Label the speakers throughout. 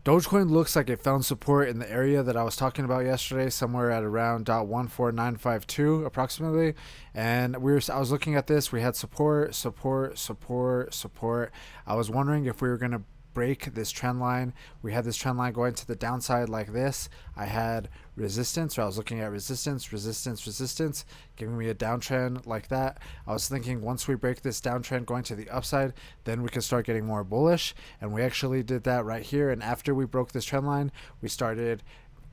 Speaker 1: Dogecoin looks like it found support in the area that I was talking about yesterday, somewhere at around 14952 approximately. And I was looking at this. We had support, support, support, support. I was wondering if we were going to break this trend line. We had this trend line going to the downside like this. I had resistance, or I was looking at resistance, resistance, resistance, giving me a downtrend like that. I was thinking once we break this downtrend going to the upside, then we could start getting more bullish. And we actually did that right here. And after we broke this trend line, we started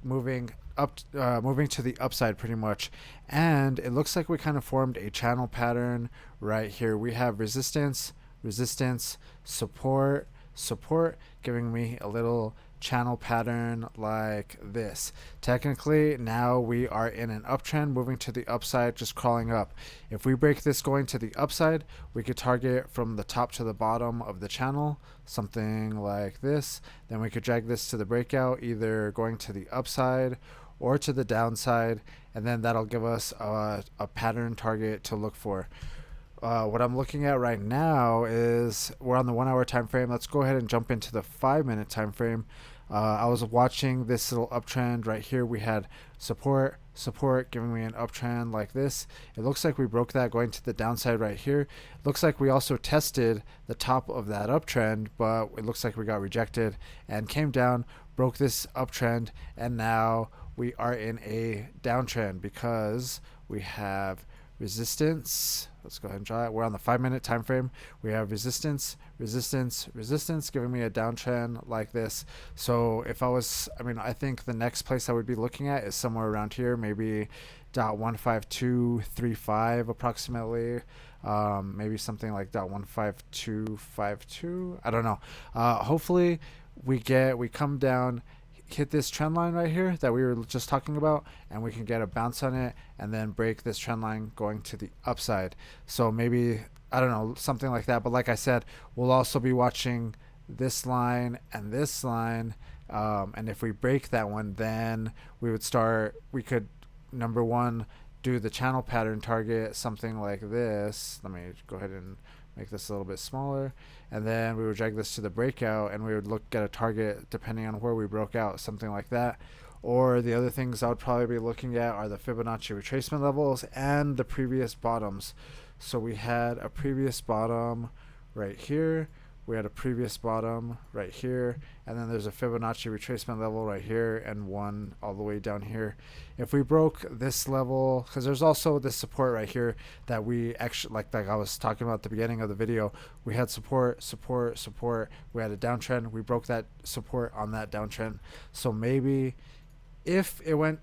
Speaker 1: moving up, moving to the upside pretty much. And it looks like we kind of formed a channel pattern right here. We have resistance, resistance, support, support, giving me a little channel pattern like this. Technically, now we are in an uptrend, moving to the upside, just crawling up. If we break this going to the upside, we could target from the top to the bottom of the channel, something like this. Then we could drag this to the breakout, either going to the upside or to the downside, and then that'll give us a pattern target to look for. What I'm looking at right now is we're on the 1 hour time frame. Let's go ahead and jump into the 5 minute time frame. I was watching this little uptrend right here. We had support, support, giving me an uptrend like this. It looks like we broke that going to the downside right here. It looks like we also tested the top of that uptrend, but it looks like we got rejected and came down, broke this uptrend, and now we are in a downtrend because we have resistance. Let's go ahead and draw it. We're on the 5 minute time frame. We have resistance, resistance, resistance, giving me a downtrend like this. So if I think the next place I would be looking at is somewhere around here, maybe 15235 approximately. Maybe something like 15252. I don't know. Hopefully we come down, hit this trend line right here that we were just talking about, and we can get a bounce on it and then break this trend line going to the upside. So maybe, I don't know, something like that. But like I said, we'll also be watching this line and this line, and if we break that one, then we could, number one, do the channel pattern target, something like this. Let me go ahead and make this a little bit smaller, and then we would drag this to the breakout, and we would look at a target depending on where we broke out, something like that. Or the other things I would probably be looking at are the Fibonacci retracement levels and the previous bottoms. So we had a previous bottom right here, we had a previous bottom right here, and then there's a Fibonacci retracement level right here and one all the way down here. If we broke this level, because there's also this support right here that we actually, like I was talking about at the beginning of the video, we had support, support, support, we had a downtrend, we broke that support on that downtrend. So maybe if it went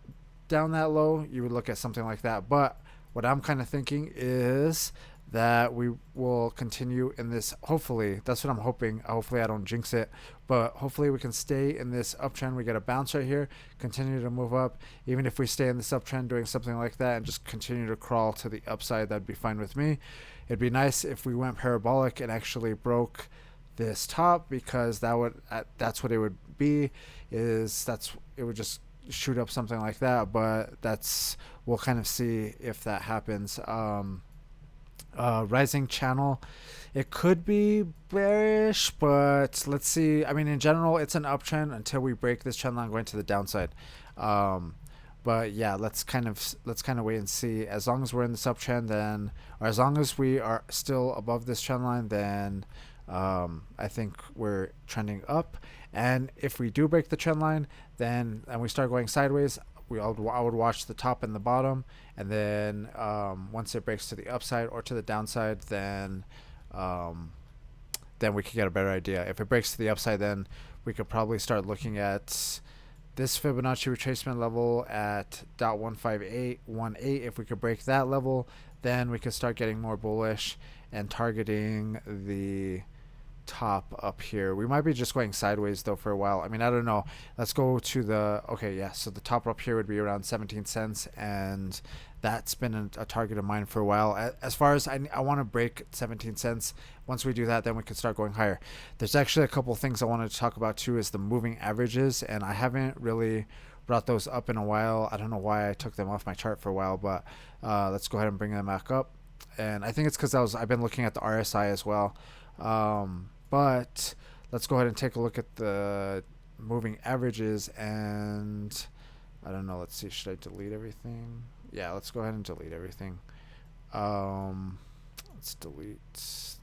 Speaker 1: down that low, you would look at something like that. But what I'm kind of thinking is that we will continue in this. Hopefully, that's what I'm hoping. Hopefully I don't jinx it, but hopefully we can stay in this uptrend. We get a bounce right here, continue to move up. Even if we stay in this uptrend doing something like that and just continue to crawl to the upside, that'd be fine with me. It'd be nice if we went parabolic and actually broke this top, because that's what it would be, it would just shoot up something like that. But we'll kind of see if that happens. Rising channel, it could be bearish, but let's see. I mean, in general, it's an uptrend until we break this trend line going to the downside. But yeah, let's kind of wait and see. As long as we're in this uptrend, then, or as long as we are still above this trend line, then I think we're trending up. And if we do break the trend line, and we start going sideways, I would watch the top and the bottom, and then once it breaks to the upside or to the downside, then we could get a better idea. If it breaks to the upside, then we could probably start looking at this Fibonacci retracement level at 15818. If we could break that level, then we could start getting more bullish and targeting the top up here. We might be just going sideways though for a while. I mean, I don't know. Let's go to so the top up here would be around 17 cents, and that's been a target of mine for a while. As far as I want to break 17 cents. Once we do that, then we can start going higher. There's actually a couple things I wanted to talk about too, is the moving averages, and I haven't really brought those up in a while. I don't know why I took them off my chart for a while, but let's go ahead and bring them back up. And I think it's because I've been looking at the RSI as well. But let's go ahead and take a look at the moving averages, and I don't know, let's see, should I delete everything? Yeah, let's go ahead and delete everything. Let's delete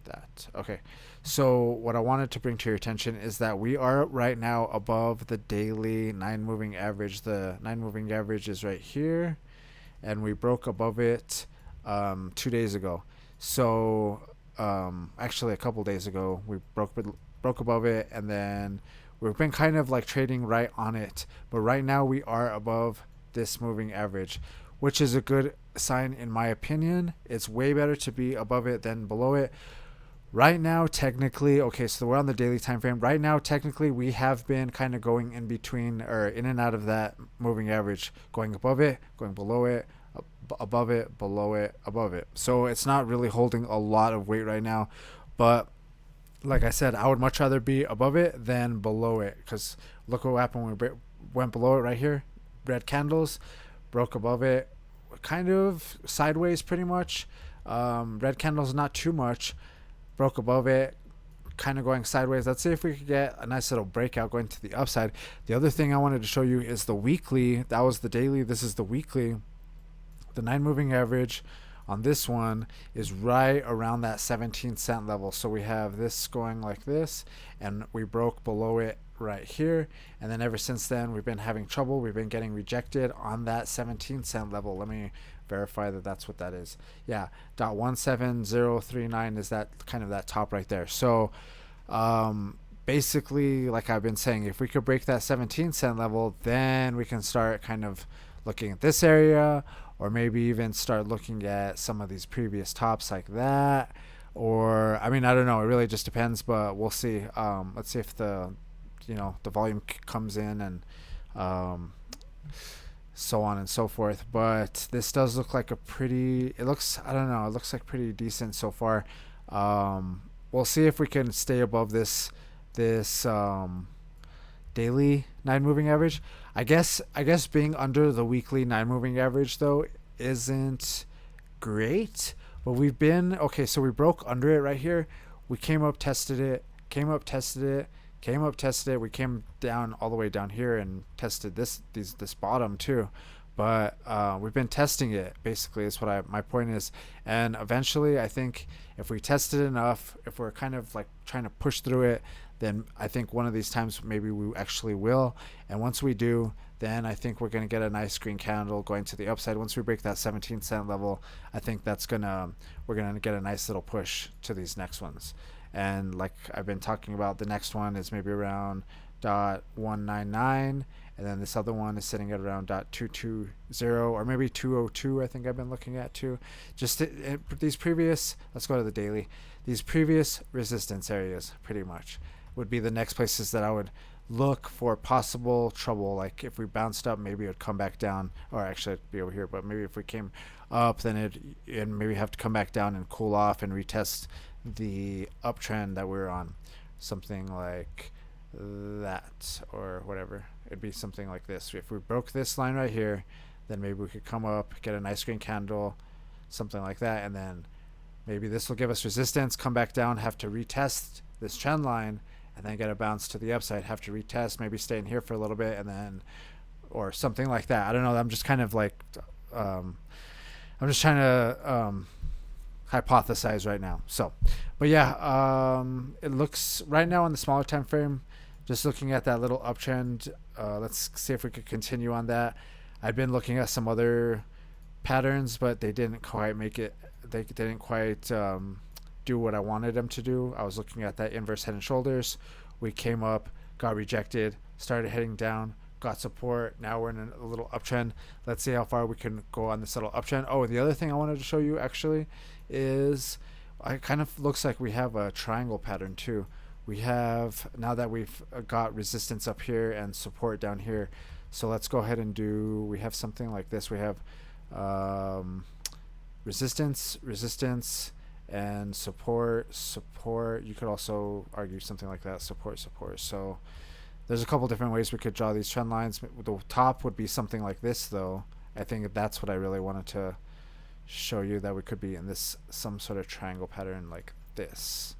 Speaker 1: that. Okay, so what I wanted to bring to your attention is that we are right now above the daily 9 moving average. The 9 moving average is right here, and we broke above it 2 days ago. So actually a couple days ago we broke above it, and then we've been kind of like trading right on it, but right now we are above this moving average, which is a good sign in my opinion. It's way better to be above it than below it. Right now, technically, okay, so we're on the daily time frame. Right now, technically, we have been kind of going in between or in and out of that moving average, going above it, going below it, above it, below it, above it. So it's not really holding a lot of weight right now. But like I said, I would much rather be above it than below it, because look what happened when we went below it right here. Red candles, broke above it, kind of sideways pretty much. Red candles not too much, broke above it, kind of going sideways. Let's see if we could get a nice little breakout going to the upside. The other thing I wanted to show you is the weekly. That was the daily, this is the weekly. The 9 moving average on this one is right around that 17-cent level. So we have this going like this, and we broke below it right here, and then ever since then we've been having trouble. We've been getting rejected on that 17-cent level. Let me verify that that's what that is. Yeah, .17039 is that kind of that top right there. So basically, like I've been saying, if we could break that 17-cent level, then we can start kind of looking at this area, or maybe even start looking at some of these previous tops like that. Or I mean, I don't know, it really just depends, but we'll see. Let's see if the volume comes in, and so on and so forth. But this does look like a pretty, it looks, I don't know, it looks like pretty decent so far. We'll see if we can stay above this daily 9 moving average. I guess being under the weekly 9 moving average though isn't great, but we've been okay. So we broke under it right here. We came up, tested it, came up, tested it, came up, tested it. We came down all the way down here and tested this bottom too. But we've been testing it, basically, is what my point is. And eventually, I think if we test it enough, if we're kind of like trying to push through it, then I think one of these times maybe we actually will. And once we do, then I think we're going to get a nice green candle going to the upside. Once we break that 17-cent level, I think we're going to get a nice little push to these next ones. And like I've been talking about, the next one is maybe around .199, and then this other one is sitting at around .220 or maybe 202. I think I've been looking at too. Just these previous, let's go to the daily. These previous resistance areas pretty much would be the next places that I would look for possible trouble. Like if we bounced up, maybe it would come back down, or actually it'd be over here, but maybe if we came up, then it maybe have to come back down and cool off and retest the uptrend that we're on. Something like that, or whatever. It'd be something like this. If we broke this line right here, then maybe we could come up, get a nice green candle, something like that, and then maybe this will give us resistance, come back down, have to retest this trend line, and then get a bounce to the upside, have to retest, maybe stay in here for a little bit, and then, or something like that. I don't know. I'm just kind of like, I'm just trying to hypothesize right now. So, but yeah, it looks right now on the smaller time frame, just looking at that little uptrend. Let's see if we could continue on that. I've been looking at some other patterns, but they didn't quite make it. They didn't quite do what I wanted them to do. I was looking at that inverse head and shoulders. We came up, got rejected, started heading down, got support. Now we're in a little uptrend. Let's see how far we can go on this little uptrend. Oh, the other thing I wanted to show you actually is it kind of looks like we have a triangle pattern too. We have, now that we've got resistance up here and support down here, so let's go ahead and we have something like this. We have resistance, and support. You could also argue something like that, support. So there's a couple different ways we could draw these trend lines. The top would be something like this though. I think that's what I really wanted to show you, that we could be in this some sort of triangle pattern like this.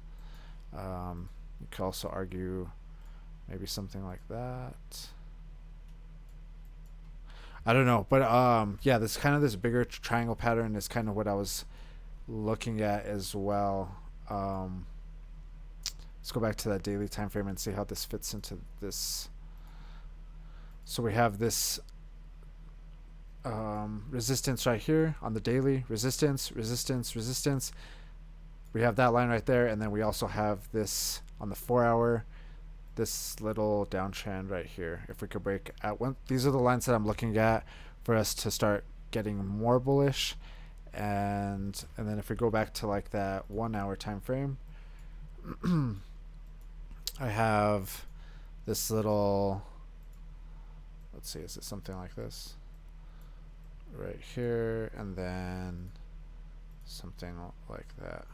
Speaker 1: You could also argue Maybe something like that. I don't know, but yeah, this kind of this bigger triangle pattern is kind of what I was looking at as well. Let's go back to that daily time frame and see how this fits into this. So we have this resistance right here on the daily, resistance, resistance, resistance. We have that line right there, and then we also have this on the 4-hour, this little downtrend right here. If we could break at one, these are the lines that I'm looking at for us to start getting more bullish. And then if we go back to like that 1-hour time frame, I have this little, let's see, is it something like this right here, and then something like that.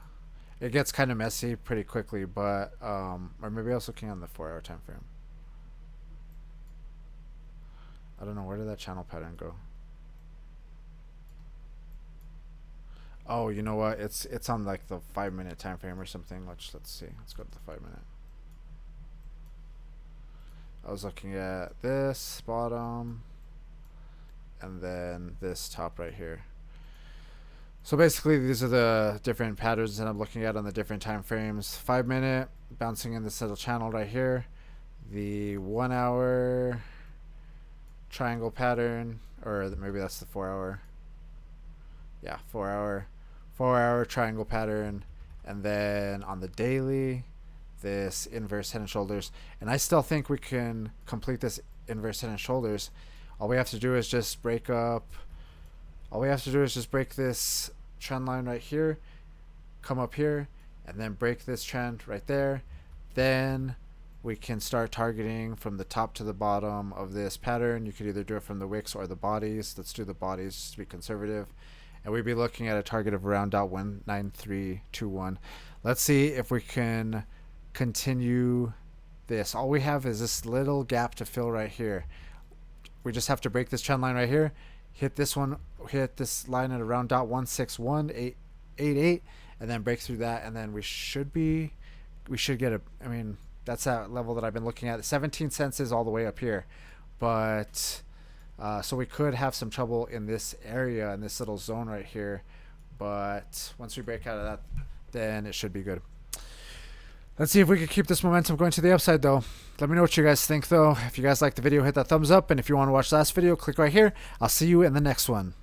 Speaker 1: It gets kind of messy pretty quickly, but or maybe I was looking on the 4-hour time frame. I don't know, where did that channel pattern go? Oh, you know what? It's on like the 5-minute time frame or something. Let's see. Let's go to the 5-minute. I was looking at this bottom and then this top right here. So basically these are the different patterns that I'm looking at on the different time frames. 5-minute bouncing in this little channel right here. The 1-hour triangle pattern, or maybe that's the 4-hour. Yeah, 4-hour triangle pattern, and then on the daily, this inverse head and shoulders. And I still think we can complete this inverse head and shoulders. All we have to do is just break up. All we have to do is just break this trend line right here, come up here, and then break this trend right there. Then we can start targeting from the top to the bottom of this pattern. You could either do it from the wicks or the bodies. Let's do the bodies just to be conservative. And we'd be looking at a target of around 19321. Let's see if we can continue this. All we have is this little gap to fill right here. We just have to break this trend line right here, hit this one, hit this line at around 16188, and then break through that, and then we should get a, I mean, that's that level that I've been looking at. 17 cents is all the way up here, but so we could have some trouble in this area, in this little zone right here, but once we break out of that, then it should be good. Let's see if we can keep this momentum going to the upside, though. Let me know what you guys think, though. If you guys liked the video, hit that thumbs up, and if you want to watch the last video, click right here. I'll see you in the next one.